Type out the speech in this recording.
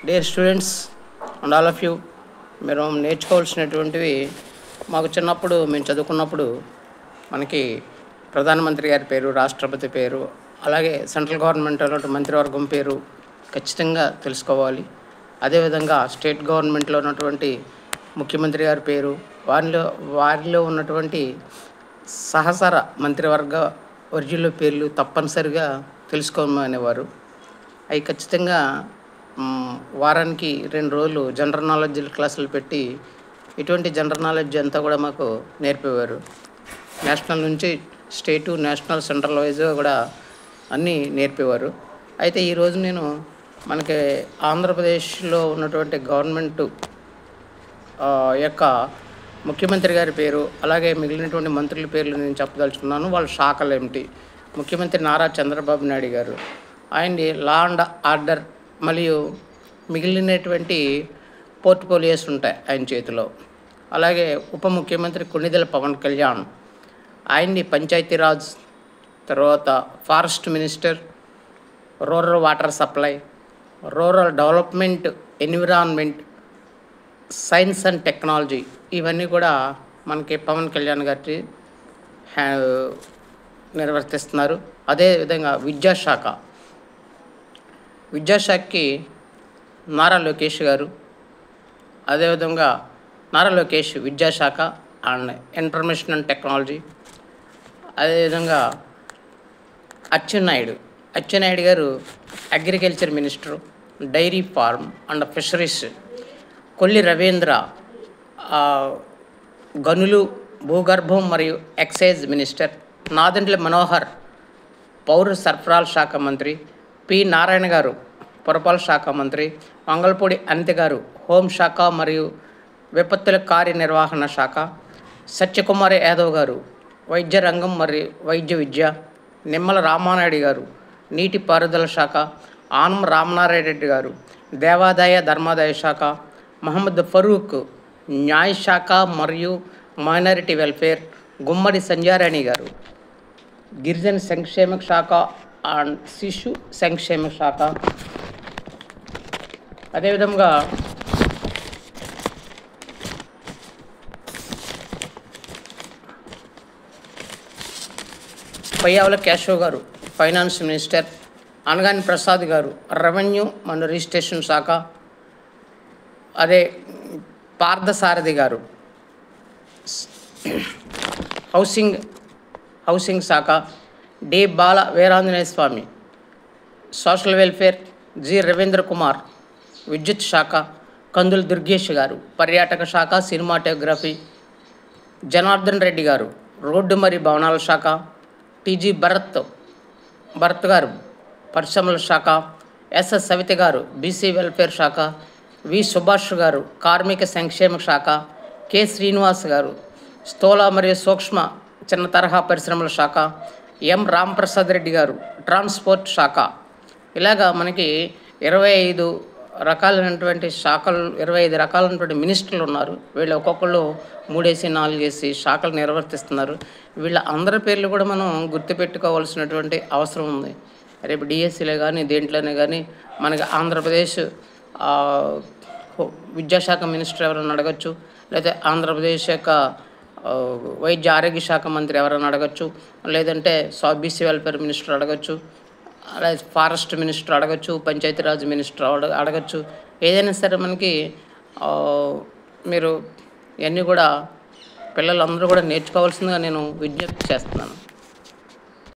Dear students and all of you, మీరు నేర్చుకోవాల్సినటువంటివి మాకు చిన్నప్పుడు మేము చదువుకున్నప్పుడు మనకి ప్రధానమంత్రి గారి పేరు, రాష్ట్రపతి పేరు, అలాగే సెంట్రల్ గవర్నమెంట్ ఉన్నటువంటి మంత్రివర్గం పేరు ఖచ్చితంగా తెలుసుకోవాలి. అదేవిధంగా స్టేట్ గవర్నమెంట్లో ఉన్నటువంటి ముఖ్యమంత్రి గారి పేరు, వారిలో ఉన్నటువంటి సహచర మంత్రివర్గ వర్యుల పేర్లు తప్పనిసరిగా తెలుసుకోమనేవారు. అవి ఖచ్చితంగా వారానికి 2 రోజులు జనరల్ నాలెడ్జ్ క్లాసులు పెట్టి ఇటువంటి జనరల్ నాలెడ్జ్ అంతా కూడా మాకు నేర్పేవారు. నేషనల్ నుంచి స్టేటు, నేషనల్, సెంట్రల్ వైజ్గా కూడా అన్నీ నేర్పేవారు. అయితే ఈరోజు నేను మనకి ఆంధ్రప్రదేశ్లో ఉన్నటువంటి గవర్నమెంట్ యొక్క ముఖ్యమంత్రి గారి పేరు, అలాగే మిగిలినటువంటి మంత్రుల పేర్లు నేను చెప్పదలుచుకున్నాను. వాళ్ళ శాఖలు ఏమిటి? ముఖ్యమంత్రి నారా చంద్రబాబు నాయుడు గారు, ఆయన్ని లా అండ్ ఆర్డర్ మరియు మిగిలినటువంటి పోర్ట్ఫోలియోస్ ఉంటాయి ఆయన చేతిలో. అలాగే ఉప ముఖ్యమంత్రి కొణిదెల పవన్ కళ్యాణ్, ఆయన్ని పంచాయతీరాజ్, తర్వాత forest minister, rural water supply, rural development, environment, science and technology, ఇవన్నీ కూడా మనకి పవన్ కళ్యాణ్ గారి నిర్వర్తిస్తున్నారు. అదేవిధంగా విద్యాశాఖకి నారా లోకేష్ గారు, అదేవిధంగా నారా లోకేష్ విద్యాశాఖ అండ్ ఇన్ఫర్మేషన్ అండ్ టెక్నాలజీ. అదేవిధంగా Atchannaidu garu agriculture minister, dairy farm and fisheries. Kolli Ravindra గనులు, భూగర్భం మరియు ఎక్సైజ్ మినిస్టర్. నాదెండ్ల మనోహర్ పౌర సరఫరాల శాఖ మంత్రి. పి నారాయణ గారు పురపాలక శాఖ మంత్రి. మంగళపూడి అనిత గారు హోంశాఖ మరియు విపత్తుల కార్యనిర్వహణ శాఖ. సత్యకుమార్ యాదవ్ గారు వైద్య రంగం మరియు వైద్య విద్య. నిమ్మల రామానాయుడు గారు నీటిపారుదల శాఖ. ఆనం రామనారాయణ రెడ్డి గారు దేవాదాయ ధర్మాదాయ శాఖ. మహమ్మద్ ఫరూక్ న్యాయశాఖ మరియు మైనారిటీ వెల్ఫేర్. గుమ్మడి సంధ్యారాణి గారు గిరిజన సంక్షేమ శాఖ అండ్ శిశు సంక్షేమ శాఖ. అదేవిధంగా పయ్యావుల కేశవ్ గారు ఫైనాన్స్ మినిస్టర్. అనగాని ప్రసాద్ గారు రెవెన్యూ అండ్ రిజిస్ట్రేషన్ శాఖ. అదే పార్థసారథి గారు హౌసింగ్ శాఖ. D Bala Veeranjaneya Swamy social welfare. G Ravindra Kumar విద్యుత్ శాఖ. కందుల దుర్గేష్ గారు పర్యాటక శాఖ, సినిమాటోగ్రఫీ. జనార్దన్ రెడ్డి గారు రోడ్డు మరియు భవనాల శాఖ. టిజి భరత్ గారు పరిశ్రమల శాఖ. ఎస్ఎస్ సవిత గారు బీసీ వెల్ఫేర్ శాఖ. వి సుభాష్ గారు కార్మిక సంక్షేమ శాఖ. కె శ్రీనివాస్ గారు స్థూల మరియు సూక్ష్మ చిన్న తరహా పరిశ్రమల శాఖ. ఎం రాంప్రసాద్ రెడ్డి గారు ట్రాన్స్పోర్ట్ శాఖ. ఇలాగా మనకి 25 రకాలైనటువంటి శాఖలు, 25 రకాలైనటువంటి మినిస్టర్లు ఉన్నారు. వీళ్ళు ఒక్కొక్కళ్ళు 3 4 శాఖలు నిర్వర్తిస్తున్నారు. వీళ్ళ అందరి పేర్లు కూడా మనం గుర్తుపెట్టుకోవాల్సినటువంటి అవసరం ఉంది. రేపు డిఎస్సీలో కానీ దేంట్లోనే కానీ మనకి ఆంధ్రప్రదేశ్ విద్యాశాఖ మినిస్టర్ ఎవరైనా అడగచ్చు, లేదా ఆంధ్రప్రదేశ్ యొక్క వైద్య ఆరోగ్య శాఖ మంత్రి ఎవరైనా అడగచ్చు, లేదంటే బీసీ వెల్ఫేర్ మినిస్టర్ అడగచ్చు, అలాగే ఫారెస్ట్ మినిస్టర్ అడగచ్చు, పంచాయతీరాజ్ మినిస్టర్ అడగచ్చు. ఏదైనా సరే మనకి మీరు ఇవన్నీ కూడా పిల్లలందరూ కూడా నేర్చుకోవాల్సిందిగా నేను విజ్ఞప్తి చేస్తున్నాను.